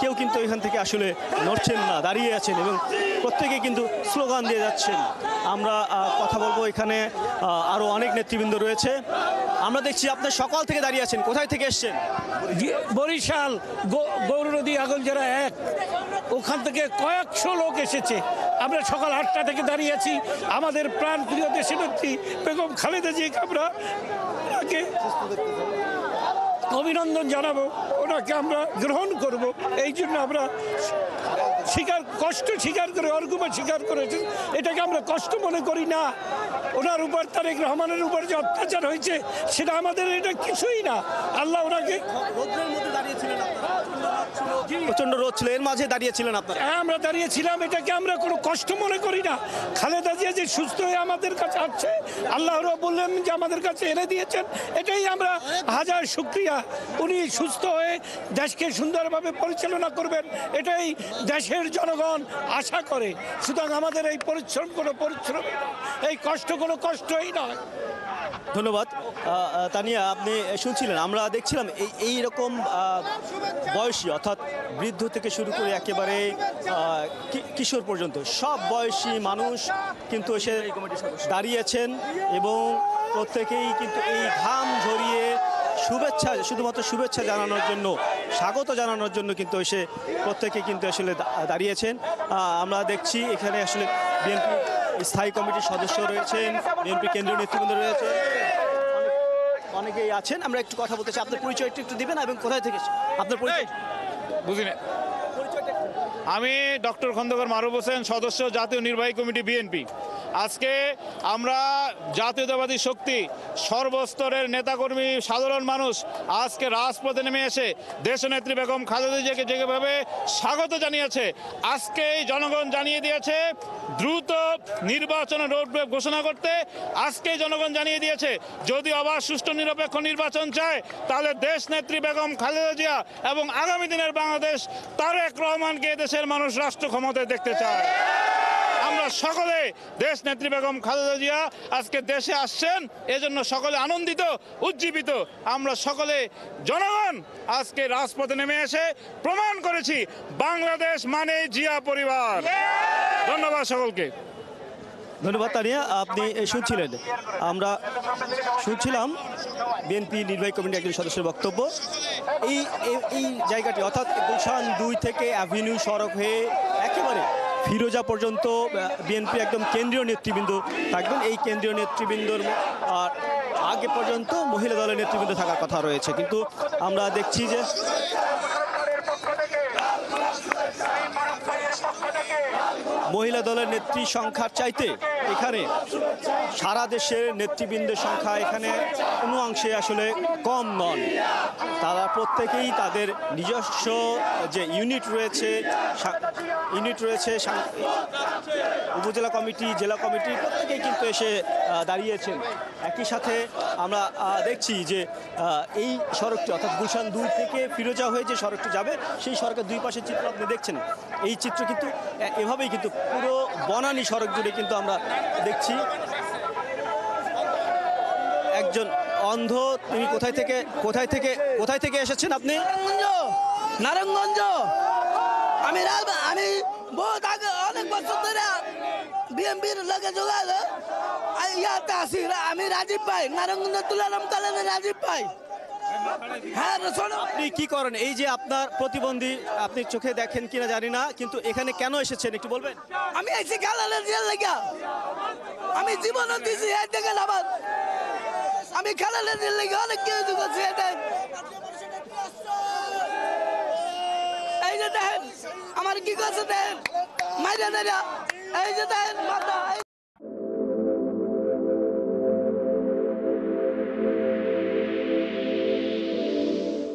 কেউ কিন্তু এখান থেকে আসলে নড়ছেন না, দাঁড়িয়ে আছেন এবং প্রত্যেকে কিন্তু স্লোগান দিয়ে যাচ্ছেন। আমরা কথা বলবো, এখানে আরও অনেক নেতৃবৃন্দ রয়েছে। আমরা দেখছি আপনার সকাল থেকে দাঁড়িয়ে আছেন, কোথায় থেকে এসছেন? বরিশাল গৌরনদী আগলজেরা 1, ওখান থেকে কয়েকশো লোক এসেছে। আমরা সকাল 8টা থেকে দাঁড়িয়ে আছি। আমাদের প্রাণ প্রিয় দেশনেত্রী বেগম খালেদা জিয়াকে আমরা ওনাকে অভিনন্দন জানাবো, ওনাকে আমরা গ্রহণ করব। এই জন্য আমরা কষ্ট স্বীকার করে, অর্গুমা স্বীকার করেছি। এটাকে আমরা কষ্ট মনে করি না। ওনার উপর, তারেক রহমানের উপর যে অত্যাচার হয়েছে সেটা আমাদের এটা কিছুই না। আল্লাহ ওনাকে প্রচন্ড রোদ ছিল, এর মাঝে দাঁড়িয়েছিলেন আপনারা? হ্যাঁ, আমরা দাঁড়িয়েছিলাম। এটাকে আমরা কোনো কষ্ট মনে করি না। খালেদা জিয়া যে সুস্থ হয়ে আমাদের কাছে আসছে, আল্লাহ বললেন যে আমাদের কাছে এনে দিয়েছেন, এটাই আমরা হাজার শুকরিয়া। উনি সুস্থ হয়ে দেশকে সুন্দরভাবে পরিচালনা করবেন, এটাই দেশের জনগণ আশা করে। সুতরাং আমাদের এই পরিশ্রম কোনো পরিশ্রম, এই কষ্ট কোনো কষ্টই নয়। ধন্যবাদ। তানিয়া, আপনি শুনছিলেন, আমরা দেখছিলাম এই রকম বয়সী, অর্থাৎ বৃদ্ধ থেকে শুরু করে একেবারে কিশোর পর্যন্ত সব বয়সী মানুষ কিন্তু এসে দাঁড়িয়েছেন এবং প্রত্যেকেই কিন্তু এই ঘাম ঝরিয়ে শুভেচ্ছা, শুধুমাত্র শুভেচ্ছা জানানোর জন্য, স্বাগত জানানোর জন্য কিন্তু এসে প্রত্যেকে কিন্তু আসলে দাঁড়িয়েছেন। আমরা দেখছি এখানে আসলে বিএনপি স্থায়ী কমিটির সদস্য রয়েছেন, বিএনপি কেন্দ্রীয় নেতৃবৃন্দ রয়েছে, অনেকেই আছেন। আমরা একটু কথা বলতে চাই। আপনার পরিচয়টা একটু দিবেন এবং কোথায় থেকে আপনার পরিচয়? বুঝিনি। আমি ডক্টর খন্দকার মারুফ হোসেন, সদস্য জাতীয় নির্বাহী কমিটি বিএনপি। আজকে আমরা জাতীয়তাবাদী শক্তি, সর্বস্তরের নেতাকর্মী, সাধারণ মানুষ আজকে রাজপথে নেমে এসে দেশনেত্রী বেগম খালেদা জিয়াকে যেভাবে স্বাগত জানিয়েছে, আজকেই জনগণ জানিয়ে দিয়েছে দ্রুত নির্বাচনের রোডম্যাপ ঘোষণা করতে। আজকেই জনগণ জানিয়ে দিয়েছে যদি আবার সুষ্ঠু নিরপেক্ষ নির্বাচন চায় তাহলে দেশনেত্রী বেগম খালেদা জিয়া এবং আগামী দিনের বাংলাদেশ তারেক রহমানকে দেশের মানুষ রাষ্ট্র ক্ষমতায় দেখতে চায়। আমরা সকলে দেশনেত্রী বেগম খালেদা জিয়া আজকে দেশে আসছেন, এজন্য সকলে আনন্দিত, উজ্জীবিত। আমরা সকলে জনগণ আজকে রাজপথে নেমে এসে প্রমাণ করেছি বাংলাদেশ মানে জিয়া পরিবার। ধন্যবাদ সকলকে। ধন্যবাদ তানিয়া। আপনি শুনছিলেন, আমরা শুনছিলাম বিএনপি নির্বাহী কমিটির একজন সদস্যের বক্তব্য। এই জায়গাটি অর্থাৎ গুলশান 2 থেকে অ্যাভিনিউ সড়ক হয়ে একেবারে ফিরোজা পর্যন্ত বিএনপি একদম কেন্দ্রীয় নেতৃবৃন্দ থাকবেন। এই কেন্দ্রীয় নেতৃবৃন্দর আগে পর্যন্ত মহিলা দলের নেতৃবৃন্দ থাকার কথা রয়েছে, কিন্তু আমরা দেখছি যে মহিলা দলের নেত্রী সংখ্যার চাইতে এখানে সারা দেশের নেতৃবৃন্দের সংখ্যা এখানে কোনো অংশে আসলে কম নন। তারা প্রত্যেকেই তাদের নিজস্ব যে ইউনিট রয়েছে, উপজেলা কমিটি, জেলা কমিটি, প্রত্যেকেই কিন্তু এসে দাঁড়িয়েছেন। একই সাথে আমরা দেখছি যে এই সড়কটি অর্থাৎ গুলশান 2 থেকে ফিরোজা হয়ে যে সড়কটি যাবে, সেই সড়কের দুই পাশের চিত্র আপনি দেখছেন। এই চিত্র কিন্তু এভাবেই কিন্তু পুরো বনানী সড়ক জুড়ে কিন্তু আমরা দেখছি। একজন অন্ধ, তিনি কোথায় থেকে এসেছেন আপনি? নারায়ণগঞ্জ। আমি বহুত আগে, অনেক বছর ধরে বিএমপির লগে যোগাযোগ ইয়াতে আসি। আমি রাজীব ভাই, নারায়ণগঞ্জ তুলারাম কালের রাজীব ভাই। হ্যাঁ, আপনি কি করেন? এই যে আপনার প্রতিবন্ধী, আপনি চোখে দেখেন কিনা জানি না, কিন্তু এখানে কেন এসেছেন একটু বলবেন? আমি এসে খালেদা জিয়ার লেগা, আমি জীবন দিয়েছি এই থেকে আবার আমি খালেদা জিয়ার লেগে অনেক কিছু করছি। এই যে দেখেন আমার কি করছে, দেখেন মাইরা, এই যে দেখেন মাথা, এই